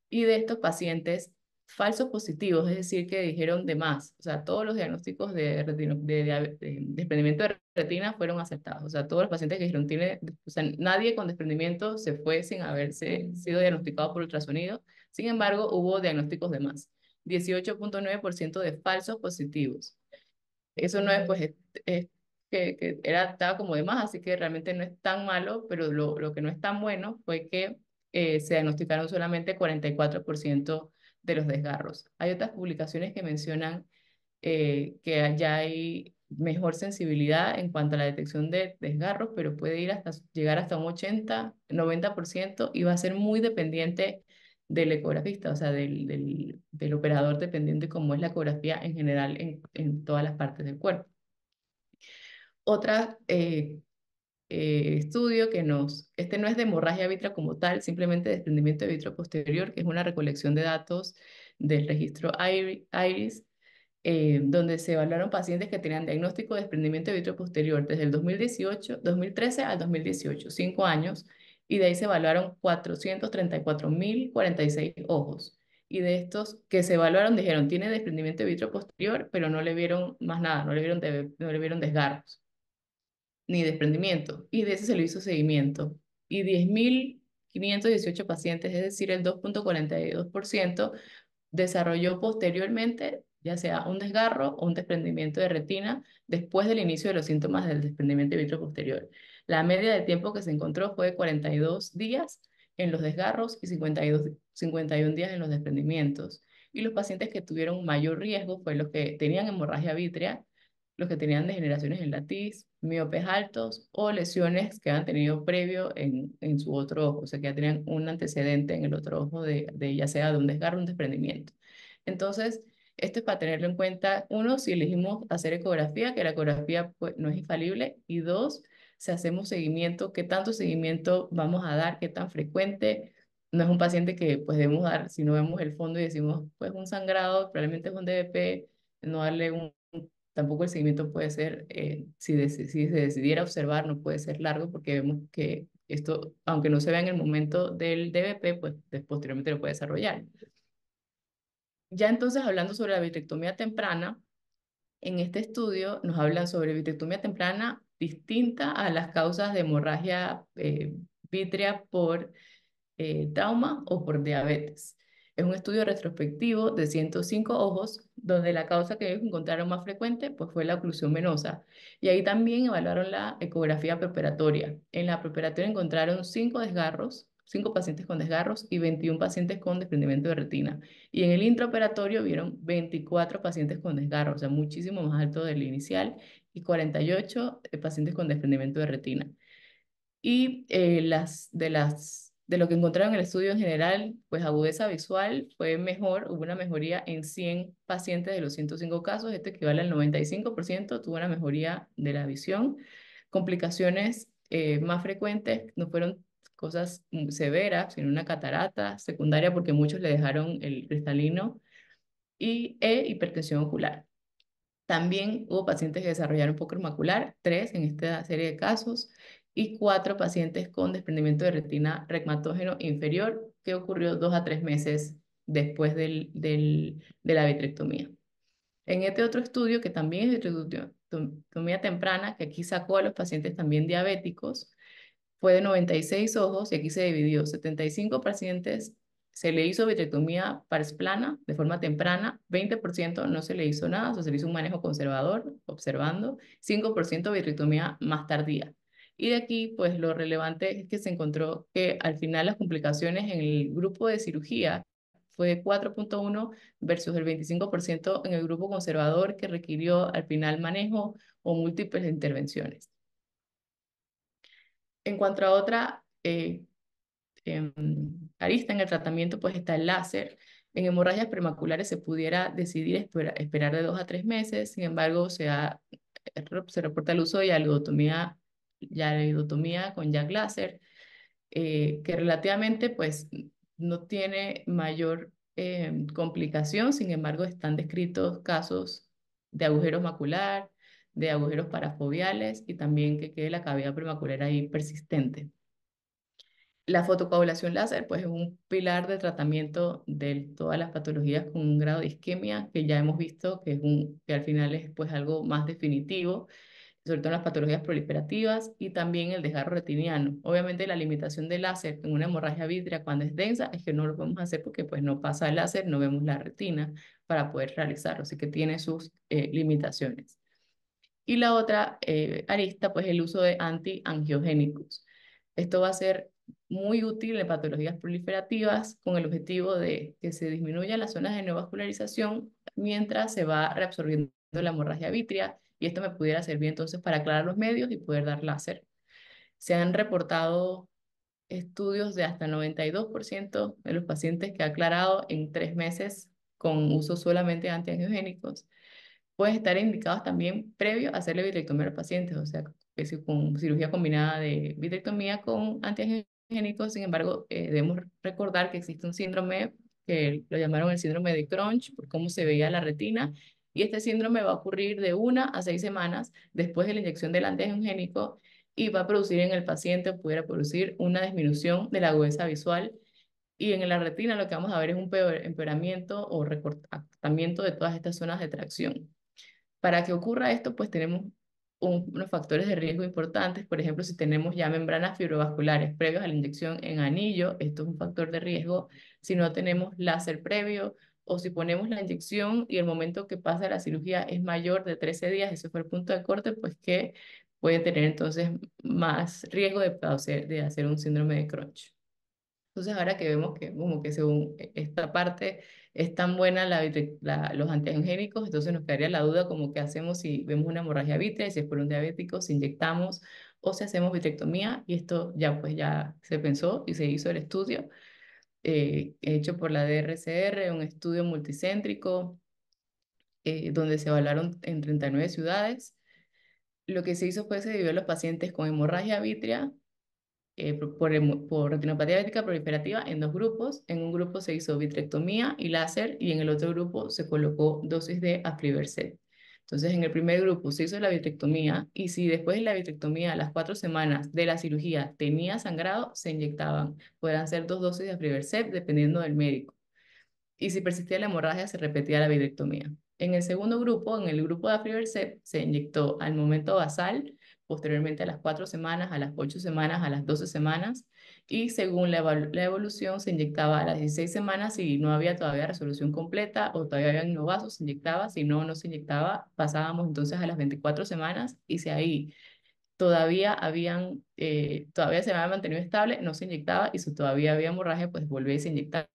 [SPEAKER 1] y de estos pacientes falsos positivos, es decir, que dijeron de más, o sea, todos los diagnósticos de desprendimiento de retina fueron aceptados, o sea, todos los pacientes que dijeron tiene, o sea, nadie con desprendimiento se fue sin haberse sido diagnosticado por ultrasonido, sin embargo, hubo diagnósticos de más, 18,9% de falsos positivos. Eso no es, pues, que era, estaba como de más, así que realmente no es tan malo, pero lo que no es tan bueno fue que se diagnosticaron solamente 44% de los desgarros. Hay otras publicaciones que mencionan que ya hay mejor sensibilidad en cuanto a la detección de desgarros, pero puede ir hasta llegar hasta un 80-90% y va a ser muy dependiente del ecografista, o sea, del operador, dependiente de cómo es la ecografía en general en todas las partes del cuerpo. Otra estudio este no es de hemorragia vitrea como tal, simplemente desprendimiento de vitro posterior, que es una recolección de datos del registro IRIS, donde se evaluaron pacientes que tenían diagnóstico de desprendimiento de vitro posterior desde el 2013 al 2018, 5 años, y de ahí se evaluaron 434.046 ojos. Y de estos que se evaluaron dijeron, tiene desprendimiento de vitro posterior, pero no le vieron más nada, no le vieron desgarros ni desprendimiento. Y de ese se le hizo seguimiento. Y 10.518 pacientes, es decir, el 2,42%, desarrolló posteriormente, ya sea un desgarro o un desprendimiento de retina, después del inicio de los síntomas del desprendimiento de vitro posterior. La media de tiempo que se encontró fue de 42 días en los desgarros y 51 días en los desprendimientos. Y los pacientes que tuvieron mayor riesgo fue los que tenían hemorragia vítrea, los que tenían degeneraciones en la tiz, miopes altos o lesiones que han tenido previo en su otro ojo, o sea, que ya tenían un antecedente en el otro ojo de ya sea de un desgarro o un desprendimiento. Entonces, esto es para tenerlo en cuenta, uno, si elegimos hacer ecografía, que la ecografía pues, no es infalible, y dos, si hacemos seguimiento, qué tanto seguimiento vamos a dar, qué tan frecuente. No es un paciente que pues debemos dar, si no vemos el fondo y decimos, pues un sangrado, probablemente es un DVP, no darle tampoco el seguimiento puede ser, si se decidiera observar, no puede ser largo porque vemos que esto, aunque no se vea en el momento del DVP, pues posteriormente lo puede desarrollar. Ya entonces, hablando sobre la vitrectomía temprana, en este estudio nos hablan sobre vitrectomía temprana distinta a las causas de hemorragia vítrea por trauma o por diabetes. Es un estudio retrospectivo de 105 ojos, donde la causa que ellos encontraron más frecuente pues, fue la oclusión venosa. Y ahí también evaluaron la ecografía preoperatoria. En la preoperatoria encontraron 5 desgarros, 5 pacientes con desgarros y 21 pacientes con desprendimiento de retina. Y en el intraoperatorio vieron 24 pacientes con desgarros, o sea, muchísimo más alto del inicial, y 48 pacientes con desprendimiento de retina. Y de lo que encontraron en el estudio en general, pues agudeza visual fue mejor, hubo una mejoría en 100 pacientes de los 105 casos, esto equivale al 95%, tuvo una mejoría de la visión. Complicaciones más frecuentes no fueron cosas severas, sino una catarata secundaria porque muchos le dejaron el cristalino y hipertensión ocular. También hubo pacientes que desarrollaron póker macular, 3 en esta serie de casos, y 4 pacientes con desprendimiento de retina regmatógeno inferior, que ocurrió 2 a 3 meses después de la vitrectomía. En este otro estudio, que también es vitrectomía temprana, que aquí sacó a los pacientes también diabéticos, fue de 96 ojos y aquí se dividió. 75 pacientes se le hizo vitrectomía parsplana de forma temprana, 20% no se le hizo nada, o sea, se le hizo un manejo conservador, observando, 5% vitrectomía más tardía. Y de aquí, pues lo relevante es que se encontró que al final las complicaciones en el grupo de cirugía fue 4,1 versus el 25% en el grupo conservador que requirió al final manejo o múltiples intervenciones. En cuanto a otra arista en el tratamiento, pues está el láser. En hemorragias premaculares se pudiera decidir esperar de 2 a 3 meses, sin embargo, se reporta el uso de yaludotomía con Jack láser, que relativamente pues no tiene mayor complicación, sin embargo, están descritos casos de agujeros macular, de agujeros parafoveales y también que quede la cavidad premacular ahí persistente. La fotocoagulación láser, pues es un pilar de tratamiento de todas las patologías con un grado de isquemia que ya hemos visto que al final es pues algo más definitivo, sobre todo en las patologías proliferativas y también el desgarro retiniano. Obviamente la limitación del láser en una hemorragia vítrea cuando es densa es que no lo podemos hacer porque pues no pasa el láser, no vemos la retina para poder realizarlo, así que tiene sus limitaciones. Y la otra arista, pues el uso de antiangiogénicos. Esto va a ser muy útil en patologías proliferativas con el objetivo de que se disminuyan las zonas de neovascularización mientras se va reabsorbiendo la hemorragia vítrea y esto me pudiera servir entonces para aclarar los medios y poder dar láser. Se han reportado estudios de hasta el 92% de los pacientes que ha aclarado en 3 meses con uso solamente de antiangiogénicos. Pueden estar indicados también previo a hacerle vitrectomía a los pacientes, o sea, que si con cirugía combinada de vitrectomía con antiangiogénicos. Sin embargo, debemos recordar que existe un síndrome que lo llamaron el síndrome de Crunch, por cómo se veía la retina, y este síndrome va a ocurrir de 1 a 6 semanas después de la inyección del antiangiogénico y va a producir en el paciente, pudiera producir una disminución de la agudeza visual y en la retina lo que vamos a ver es un empeoramiento o recortamiento de todas estas zonas de tracción. Para que ocurra esto, pues tenemos unos factores de riesgo importantes. Por ejemplo, si tenemos ya membranas fibrovasculares previos a la inyección en anillo, esto es un factor de riesgo. Si no tenemos láser previo o si ponemos la inyección y el momento que pasa la cirugía es mayor de 13 días, ese fue el punto de corte, pues que puede tener entonces más riesgo de hacer un síndrome de Crunch. Entonces, ahora que vemos que como que según esta parte es tan buena los antiangénicos, entonces nos quedaría la duda como qué hacemos si vemos una hemorragia vítrea, si es por un diabético, si inyectamos o si hacemos vitrectomía. Y esto ya pues ya se pensó y se hizo el estudio hecho por la DRCR, un estudio multicéntrico donde se evaluaron en 39 ciudades. Lo que se hizo fue se dividió a los pacientes con hemorragia vítrea por retinopatía diabética proliferativa en 2 grupos. En un grupo se hizo vitrectomía y láser y en el otro grupo se colocó dosis de aflibercept. Entonces, en el primer grupo se hizo la vitrectomía y si después de la vitrectomía, a las 4 semanas de la cirugía, tenía sangrado, se inyectaban. Podrán ser 2 dosis de aflibercept dependiendo del médico y si persistía la hemorragia se repetía la vitrectomía. En el segundo grupo, en el grupo de Aflibercept, se inyectó al momento basal, posteriormente a las 4 semanas, a las 8 semanas, a las 12 semanas, y según la evolución se inyectaba a las 16 semanas si no había todavía resolución completa o todavía había novasos, se inyectaba, si no, no se inyectaba, pasábamos entonces a las 24 semanas y si ahí todavía se había mantenido estable, no se inyectaba y si todavía había hemorragia, pues volvía y se inyectaba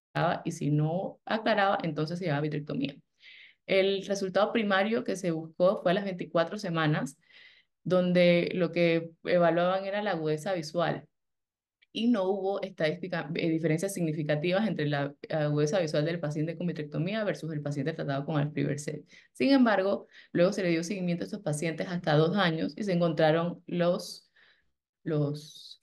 [SPEAKER 1] y si no aclaraba, entonces se llevaba vitrectomía. El resultado primario que se buscó fue a las 24 semanas, donde lo que evaluaban era la agudeza visual y no hubo diferencias significativas entre la agudeza visual del paciente con vitrectomía versus el paciente tratado con Aflibercept. Sin embargo, luego se le dio seguimiento a estos pacientes hasta 2 años y se encontraron los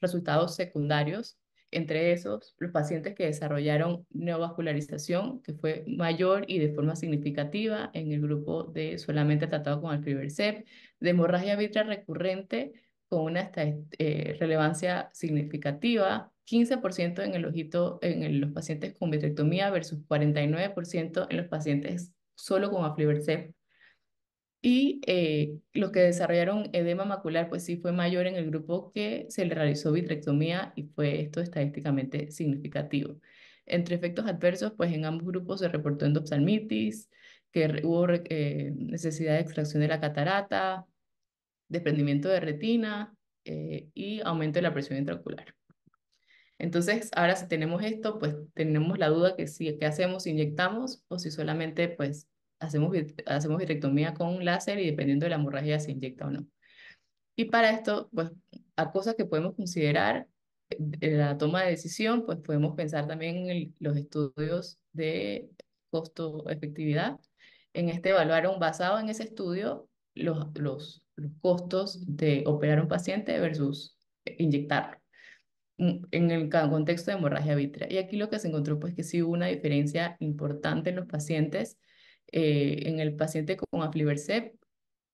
[SPEAKER 1] resultados secundarios, entre esos los pacientes que desarrollaron neovascularización, que fue mayor y de forma significativa en el grupo de solamente tratado con Aflibercept, de hemorragia vitrea recurrente con una relevancia significativa, 15% en el ojito en los pacientes con vitrectomía versus 49% en los pacientes solo con Aflibercept y los que desarrollaron edema macular, pues sí fue mayor en el grupo que se le realizó vitrectomía y fue esto estadísticamente significativo. Entre efectos adversos, pues en ambos grupos se reportó endoftalmitis, que hubo necesidad de extracción de la catarata, desprendimiento de retina, y aumento de la presión intraocular. Entonces, ahora si tenemos esto, pues tenemos la duda que si, ¿qué hacemos? Si inyectamos o si solamente pues hacemos vitrectomía con láser y dependiendo de la hemorragia se inyecta o no. Y para esto, pues, a cosas que podemos considerar en la toma de decisión, pues podemos pensar también en los estudios de costo-efectividad. En este evaluaron, basado en ese estudio, los costos de operar a un paciente versus inyectarlo en el contexto de hemorragia vítrea. Y aquí lo que se encontró, pues, que sí hubo una diferencia importante en los pacientes. En el paciente con aflibercept,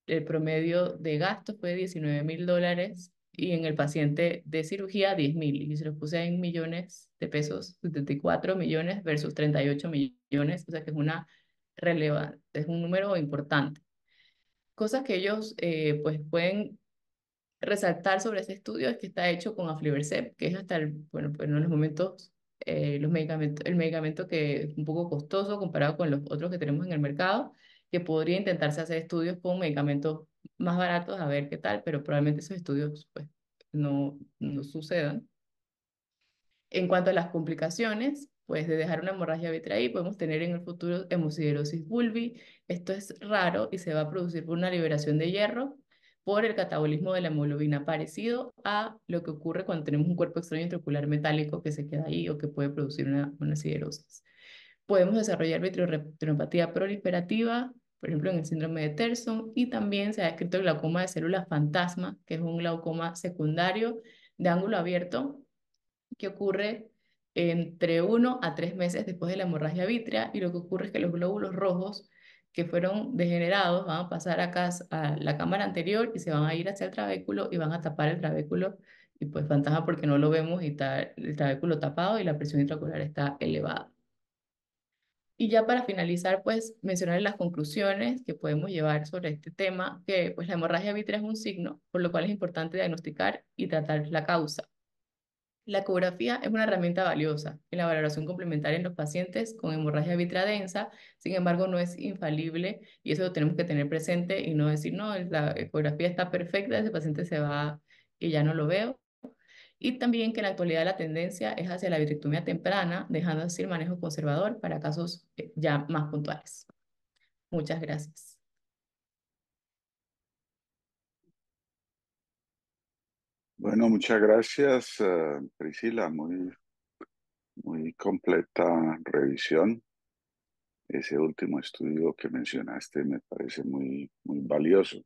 [SPEAKER 1] el promedio de gasto fue $19.000 y en el paciente de cirugía 10.000. Y se los puse en millones de pesos, 74 millones versus 38 millones, o sea que es una relevante, es un número importante. Cosas que ellos pues pueden resaltar sobre este estudio es que está hecho con aflibercept, que es hasta el, bueno, pues en los momentos, los medicamentos, el medicamento que es un poco costoso comparado con los otros que tenemos en el mercado, que podría intentarse hacer estudios con medicamentos más baratos a ver qué tal, pero probablemente esos estudios pues no sucedan. En cuanto a las complicaciones, pues de dejar una hemorragia vitreal, podemos tener en el futuro hemosiderosis bulbi. Esto es raro y se va a producir por una liberación de hierro por el catabolismo de la hemoglobina, parecido a lo que ocurre cuando tenemos un cuerpo extraño intraocular metálico que se queda ahí o que puede producir una siderosis. Podemos desarrollar vitreoretinopatía proliferativa, por ejemplo, en el síndrome de Terson, y también se ha descrito el glaucoma de células fantasma, que es un glaucoma secundario de ángulo abierto que ocurre entre 1 a 3 meses después de la hemorragia vítrea, y lo que ocurre es que los glóbulos rojos que fueron degenerados van a pasar acá a la cámara anterior y se van a ir hacia el trabéculo y van a tapar el trabéculo y pues fantasma porque no lo vemos y está el trabéculo tapado y la presión intraocular está elevada. Y ya para finalizar, pues mencionar las conclusiones que podemos llevar sobre este tema, que pues la hemorragia vítrea es un signo, por lo cual es importante diagnosticar y tratar la causa. La ecografía es una herramienta valiosa en la valoración complementaria en los pacientes con hemorragia vítrea densa, sin embargo no es infalible y eso lo tenemos que tener presente y no decir, no, la ecografía está perfecta, ese paciente se va y ya no lo veo. Y también que en la actualidad la tendencia es hacia la vitrectomía temprana, dejando así el manejo conservador para casos ya más puntuales. Muchas gracias.
[SPEAKER 2] Bueno, muchas gracias, Priscila. Muy completa revisión. Ese último estudio que mencionaste me parece muy valioso.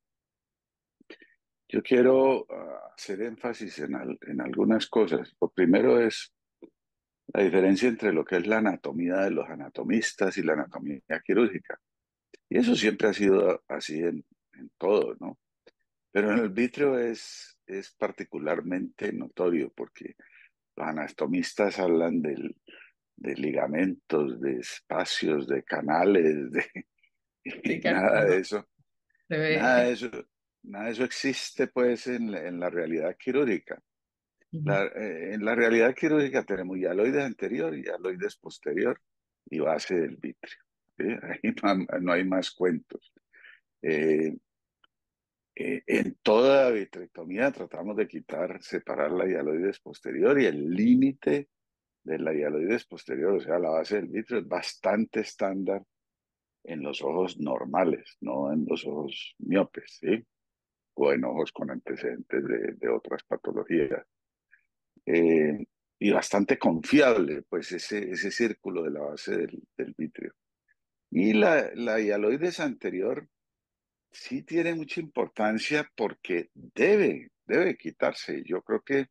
[SPEAKER 2] Yo quiero hacer énfasis en algunas cosas. Lo primero es la diferencia entre lo que es la anatomía de los anatomistas y la anatomía quirúrgica. Y eso siempre ha sido así en todo, ¿no? Pero en el vitrio es particularmente notorio porque los anatomistas hablan de ligamentos, de espacios, de canales,
[SPEAKER 1] Sí,
[SPEAKER 2] y
[SPEAKER 1] claro, cuando se
[SPEAKER 2] nada de
[SPEAKER 1] ve.
[SPEAKER 2] eso, nada de eso existe pues en la realidad quirúrgica. En la realidad quirúrgica tenemos hialoides anterior y hialoides posterior y base del vitrio. ¿Sí? Ahí no hay más cuentos. Eh, en toda vitrectomía tratamos de separar la hialoides posterior y el límite de la hialoides posterior, o sea, la base del vitrio, es bastante estándar en los ojos normales, no en los ojos miopes, ¿sí? O en ojos con antecedentes de otras patologías. Eh, y bastante confiable, pues, ese círculo de la base del vitrio. Y la hialoides anterior sí tiene mucha importancia porque debe quitarse. Yo creo que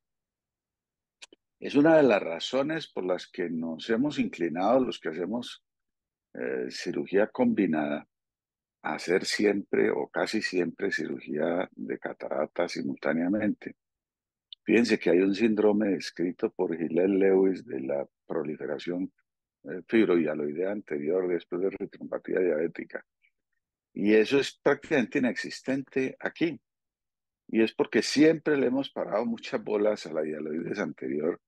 [SPEAKER 2] es una de las razones por las que nos hemos inclinado los que hacemos cirugía combinada a hacer siempre o casi siempre cirugía de catarata simultáneamente. Fíjense que hay un síndrome descrito por Hillel Lewis de la proliferación fibrohialoidea anterior después de retinopatía diabética. Y eso es prácticamente inexistente aquí. Y es porque siempre le hemos parado muchas bolas a la hialoides anterior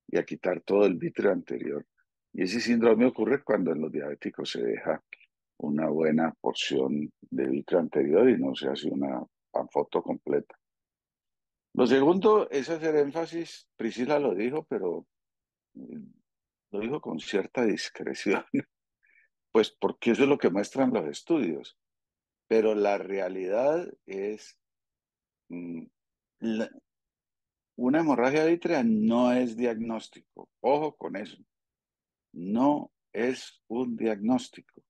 [SPEAKER 2] y a quitar todo el vitrio anterior. Y ese síndrome ocurre cuando en los diabéticos se deja una buena porción de vitrio anterior y no se hace una panfoto completa. Lo segundo es hacer énfasis, Priscila lo dijo, pero eh, lo dijo con cierta discreción, pues porque eso es lo que muestran los estudios, pero la realidad es, mm, la- una hemorragia vítrea no es diagnóstico, ojo con eso, no es un diagnóstico,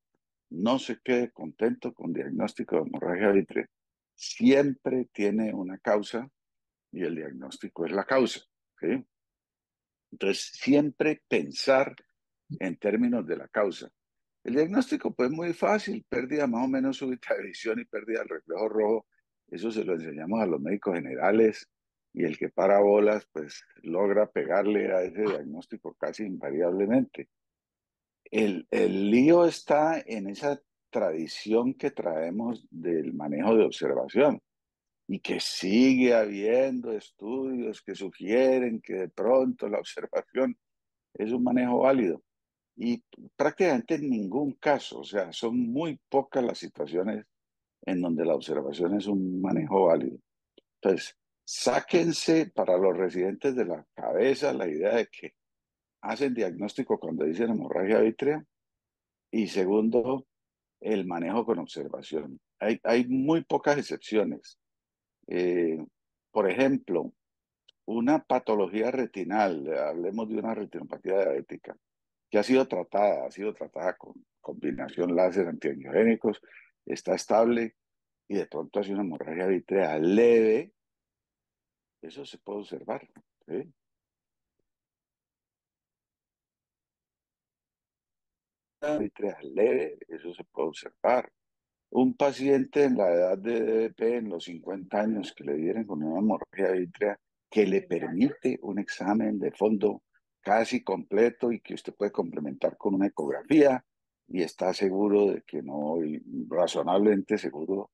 [SPEAKER 2] no se quede contento con diagnóstico de hemorragia vítrea, siempre tiene una causa y el diagnóstico es la causa, ¿sí? Entonces, siempre pensar en términos de la causa. El diagnóstico, pues muy fácil, pérdida más o menos súbita de visión y pérdida del reflejo rojo, eso se lo enseñamos a los médicos generales y el que para bolas, pues logra pegarle a ese diagnóstico casi invariablemente. El lío está en esa tradición que traemos del manejo de observación y que sigue habiendo estudios que sugieren que de pronto la observación es un manejo válido. Y prácticamente en ningún caso, o sea, son muy pocas las situaciones en donde la observación es un manejo válido. Entonces, sáquense para los residentes de la cabeza la idea de que hacen diagnóstico cuando dicen hemorragia vítrea y segundo, el manejo con observación. Hay muy pocas excepciones. Eh, por ejemplo, una patología retinal, hablemos de una retinopatía diabética, que ha sido tratada con combinación láser antiangiogénicos, está estable y de pronto hace una hemorragia vítrea leve, eso se puede observar, ¿sí? Una vítrea leve, eso se puede observar. Un paciente en la edad de DDP, en los 50 años, que le dieron con una hemorragia vítrea, que le permite un examen de fondo casi completo y que usted puede complementar con una ecografía y está seguro de que no, y razonablemente seguro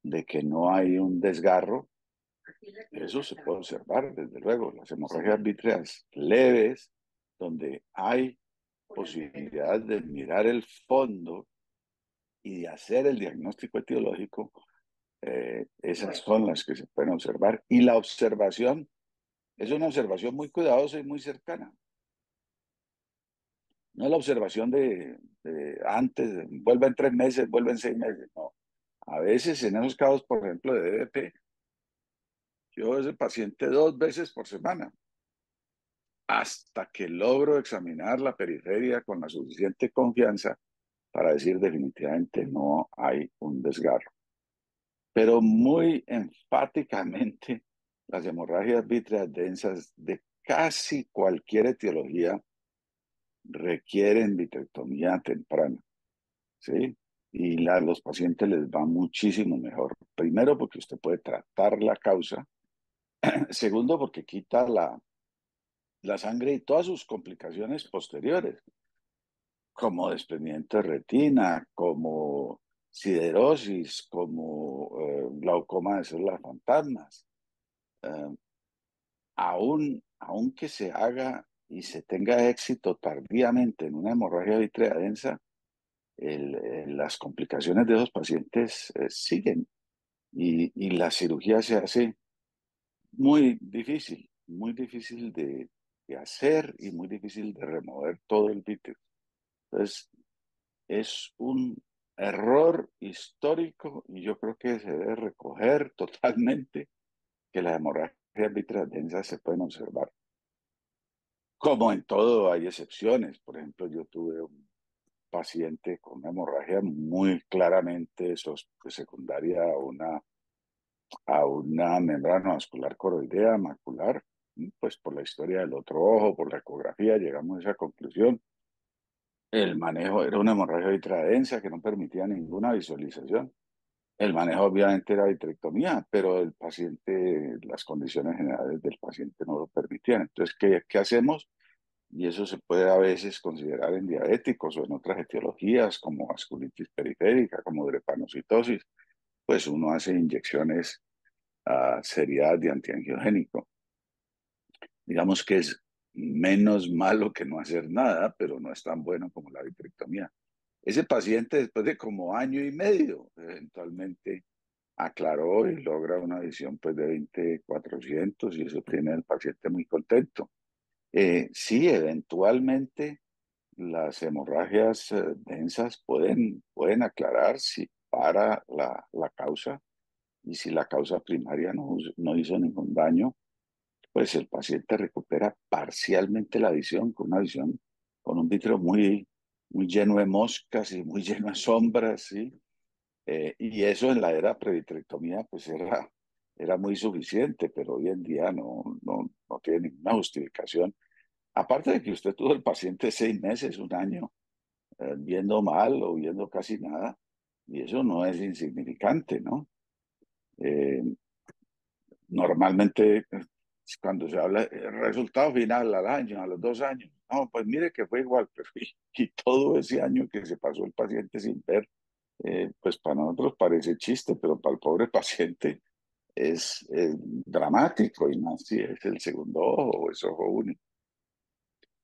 [SPEAKER 2] de que no hay un desgarro, eso se puede observar, desde luego, las hemorragias vítreas leves, donde hay posibilidad de mirar el fondo y de hacer el diagnóstico etiológico, esas son las que se pueden observar. Y la observación es una observación muy cuidadosa y muy cercana. No es la observación de antes, vuelve en 3 meses, vuelve en 6 meses, no. A veces en esos casos, por ejemplo, de DDP, yo veo ese paciente 2 veces por semana, hasta que logro examinar la periferia con la suficiente confianza para decir definitivamente no hay un desgarro. Pero muy enfáticamente, las hemorragias vítreas densas de casi cualquier etiología requieren vitrectomía temprana, ¿sí? Y a los pacientes les va muchísimo mejor. Primero, porque usted puede tratar la causa. Segundo, porque quita la sangre y todas sus complicaciones posteriores, como desprendimiento de retina, como siderosis, como glaucoma de células fantasmas. Eh, aún que se haga y se tenga éxito tardíamente en una hemorragia vítrea densa, las complicaciones de esos pacientes siguen y la cirugía se hace muy difícil de hacer y muy difícil de remover todo el vítreo. Entonces, es un error histórico y yo creo que se debe recoger totalmente que las hemorragias vítreas densas se pueden observar. Como en todo hay excepciones. Por ejemplo, yo tuve un paciente con una hemorragia muy claramente secundaria a una membrana vascular coroidea macular. Pues por la historia del otro ojo, por la ecografía, llegamos a esa conclusión. El manejo era una hemorragia vítrea densa que no permitía ninguna visualización. El manejo obviamente era vitrectomía, pero el paciente, las condiciones generales del paciente no lo permitían. Entonces, ¿qué hacemos? Y eso se puede a veces considerar en diabéticos o en otras etiologías como vasculitis periférica, como drepanocitosis, pues uno hace inyecciones seriadas de antiangiogénico. Digamos que es menos malo que no hacer nada, pero no es tan bueno como la vitrectomía. Ese paciente, después de como año y medio, eventualmente aclaró y logra una visión pues de 20/400 y eso tiene al paciente muy contento. Sí, eventualmente las hemorragias densas pueden aclarar si para la causa y si la causa primaria no hizo ningún daño, pues el paciente recupera parcialmente la visión, con una visión con un vítreo muy lleno de moscas y muy lleno de sombras, ¿sí? Y eso en la era previtrectomía pues era muy suficiente, pero hoy en día no tiene ninguna justificación. Aparte de que usted tuvo el paciente 6 meses, un año, viendo mal o viendo casi nada, y eso no es insignificante, ¿no? Eh, Normalmente, cuando se habla el resultado final al año, a los 2 años, no, pues mire que fue igual, pero y todo ese año que se pasó el paciente sin ver, pues para nosotros parece chiste, pero para el pobre paciente es dramático, y más si es el segundo ojo o es ojo único.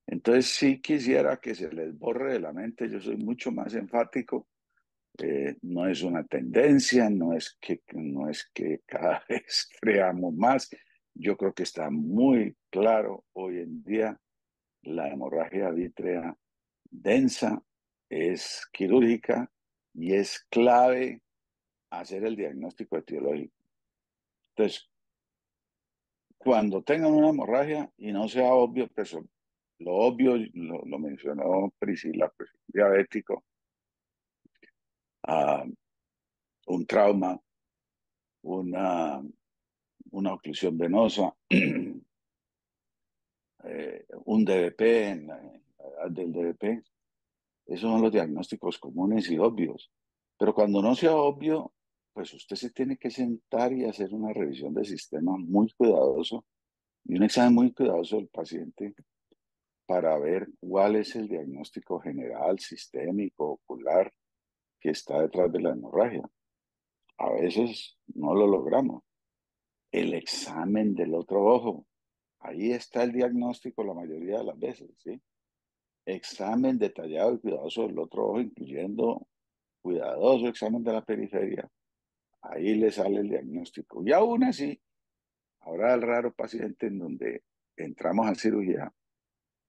[SPEAKER 2] Entonces sí quisiera que se les borre de la mente, yo soy mucho más enfático. No es una tendencia, no es que cada vez creamos más. Yo creo que está muy claro hoy en día la hemorragia vítrea densa es quirúrgica y es clave hacer el diagnóstico etiológico. Entonces, cuando tengan una hemorragia y no sea obvio, pues lo obvio lo mencionó Priscila, pues diabético, ah, un trauma, una una oclusión venosa, un DVP en la edad del DVP. Esos son los diagnósticos comunes y obvios. Pero cuando no sea obvio, pues usted se tiene que sentar y hacer una revisión del sistema muy cuidadoso y un examen muy cuidadoso del paciente para ver cuál es el diagnóstico general, sistémico, ocular que está detrás de la hemorragia. A veces no lo logramos. El examen del otro ojo, ahí está el diagnóstico la mayoría de las veces, ¿sí? Examen detallado y cuidadoso del otro ojo, incluyendo cuidadoso examen de la periferia. Ahí le sale el diagnóstico. Y aún así, habrá el raro paciente en donde entramos a cirugía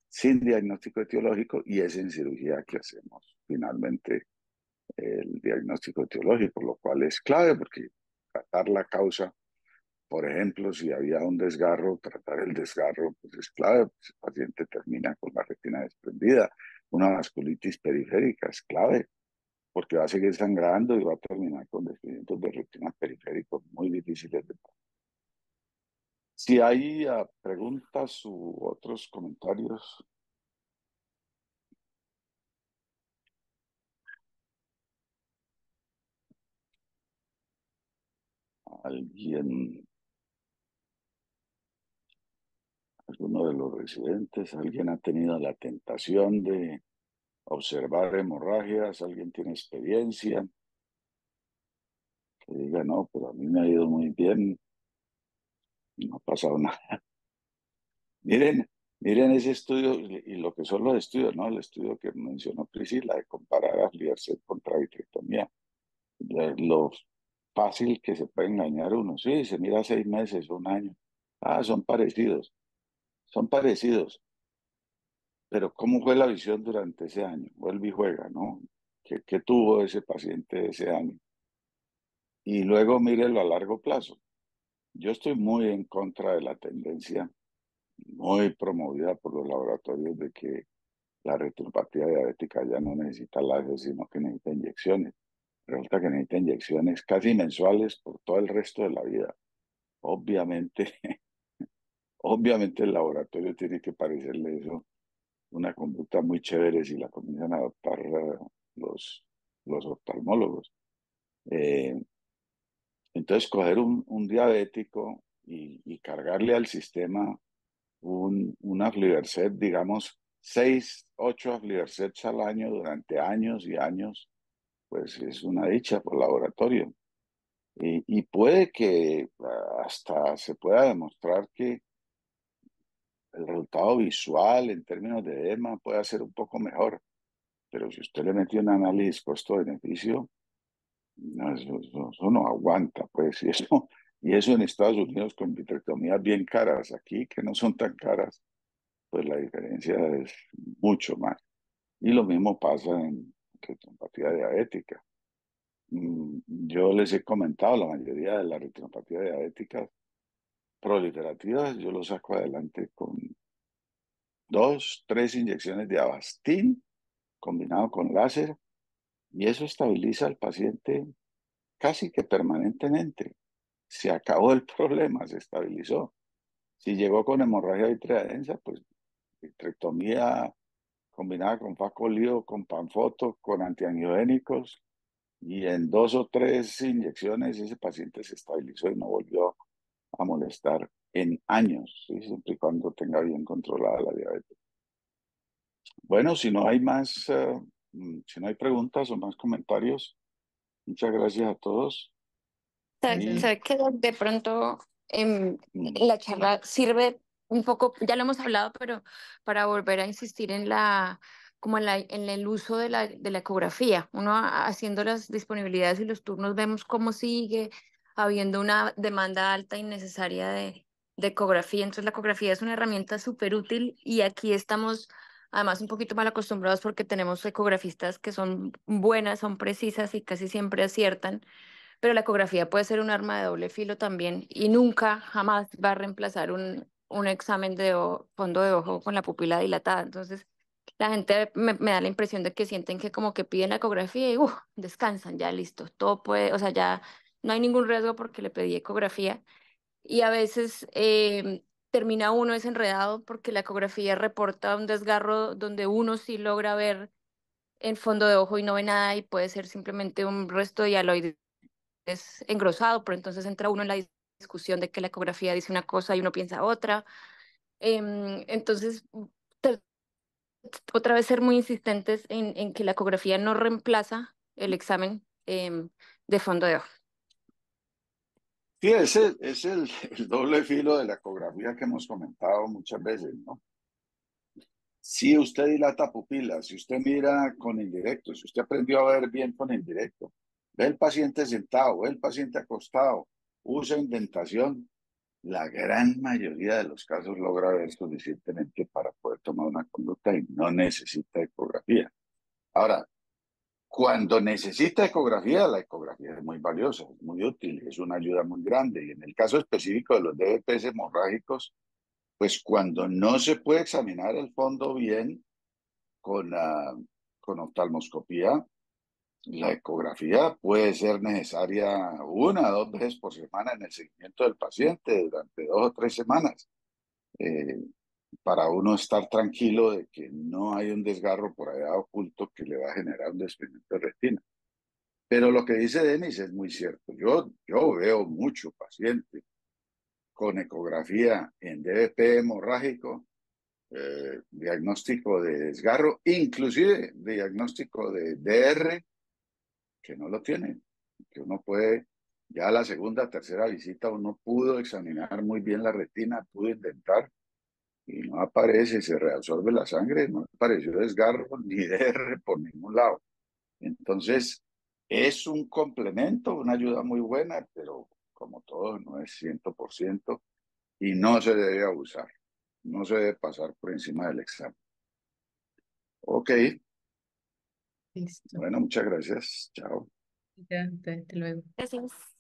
[SPEAKER 2] sin diagnóstico etiológico y es en cirugía que hacemos finalmente el diagnóstico etiológico, lo cual es clave porque tratar la causa. Por ejemplo, si había un desgarro, tratar el desgarro pues es clave, pues el paciente termina con la retina desprendida. Una vasculitis periférica es clave, porque va a seguir sangrando y va a terminar con desprendimientos de retina periféricos muy difíciles de tratar. Si hay preguntas u otros comentarios, alguien, alguno de los residentes, alguien ha tenido la tentación de observar hemorragias, alguien tiene experiencia, que diga, no, pero a mí me ha ido muy bien, no ha pasado nada. Miren, miren ese estudio y lo que son los estudios, ¿no? El estudio que mencionó Priscila de comparar a Clearsec contra vitrectomía. Lo fácil que se puede engañar uno. Sí, se mira 6 meses, un año. Ah, son parecidos. Pero ¿cómo fue la visión durante ese año? Vuelve y juega, ¿no? ¿Qué tuvo ese paciente ese año? Y luego mírelo a largo plazo. Yo estoy muy en contra de la tendencia muy promovida por los laboratorios de que la retinopatía diabética ya no necesita láser, sino que necesita inyecciones. Resulta que necesita inyecciones casi mensuales por todo el resto de la vida. Obviamente, obviamente el laboratorio tiene que parecerle eso una conducta muy chévere si la comienzan a adoptar los, los oftalmólogos. Eh, entonces, coger un diabético y cargarle al sistema un aflibercept, digamos, 6, 8 aflibercepts al año durante años y años, pues es una dicha por laboratorio. Y puede que hasta se pueda demostrar que el resultado visual en términos de edema pueda ser un poco mejor, pero si usted le metió un análisis costo-beneficio, No, eso no aguanta, pues, y eso en Estados Unidos con vitrectomías bien caras, aquí que no son tan caras, pues la diferencia es mucho más. Y lo mismo pasa en retinopatía diabética. Yo les he comentado, la mayoría de las retinopatías diabéticas proliferativas, yo lo saco adelante con 2, 3 inyecciones de Avastin combinado con láser, y eso estabiliza al paciente casi que permanentemente. Se acabó el problema, se estabilizó. Si llegó con hemorragia vitrea densa, pues vitrectomía combinada con Facolio, con Panfoto, con antiangiogénicos, y en 2 o 3 inyecciones ese paciente se estabilizó y no volvió a molestar en años, ¿sí? Siempre y cuando tenga bien controlada la diabetes. Bueno, si no hay más, si no hay preguntas o más comentarios, muchas gracias a todos
[SPEAKER 1] Gracias.
[SPEAKER 2] y
[SPEAKER 3] Sabe que de pronto
[SPEAKER 2] mm,
[SPEAKER 3] la charla sirve un poco, ya lo hemos hablado, pero para volver a insistir en como en el uso de la ecografía. Uno haciendo las disponibilidades y los turnos vemos cómo sigue habiendo una demanda alta innecesaria de ecografía. Entonces la ecografía es una herramienta súper útil y aquí estamos además un poquito mal acostumbrados porque tenemos ecografistas que son buenas, son precisas y casi siempre aciertan, pero la ecografía puede ser un arma de doble filo también y nunca, jamás va a reemplazar un examen de fondo de ojo con la pupila dilatada. Entonces, la gente me da la impresión de que sienten que como que piden la ecografía y descansan, ya listo, todo puede, o sea, ya no hay ningún riesgo porque le pedí ecografía. Y a veces termina uno desenredado porque la ecografía reporta un desgarro donde uno sí logra ver en fondo de ojo y no ve nada y puede ser simplemente un resto de hialoides es engrosado, pero entonces entra uno en la discusión de que la ecografía dice una cosa y uno piensa otra. Entonces, te- otra vez ser muy insistentes en que la ecografía no reemplaza el examen de fondo de ojo.
[SPEAKER 2] sí, ese es el doble filo de la ecografía que hemos comentado muchas veces, ¿no? Si usted dilata pupilas, si usted mira con indirecto, si usted aprendió a ver bien con indirecto, ve el paciente sentado, ve el paciente acostado, usa indentación, la gran mayoría de los casos logra ver suficientemente para poder tomar una conducta y no necesita ecografía. Ahora, cuando necesita ecografía, la ecografía es muy valiosa, es muy útil, es una ayuda muy grande. Y en el caso específico de los DVPs hemorrágicos, pues cuando no se puede examinar el fondo bien con, con oftalmoscopía, la ecografía puede ser necesaria 1 o 2 veces por semana en el seguimiento del paciente durante 2 o 3 semanas, eh, para uno estar tranquilo de que no hay un desgarro por allá oculto que le va a generar un desprendimiento de retina. Pero lo que dice Denis es muy cierto. Yo veo mucho paciente con ecografía en DVP hemorrágico, diagnóstico de desgarro, inclusive diagnóstico de DR, que no lo tiene, que uno puede, ya la segunda, tercera visita, uno pudo examinar muy bien la retina, pudo intentar, y no aparece, se reabsorbe la sangre, no apareció desgarro ni DR por ningún lado. Entonces, es un complemento, una ayuda muy buena, pero como todo, no es 100% y no se debe abusar, no se debe pasar por encima del examen. Ok,
[SPEAKER 1] Listo.
[SPEAKER 2] bueno, muchas gracias. Chao.
[SPEAKER 1] Ya, hasta luego.
[SPEAKER 3] Gracias.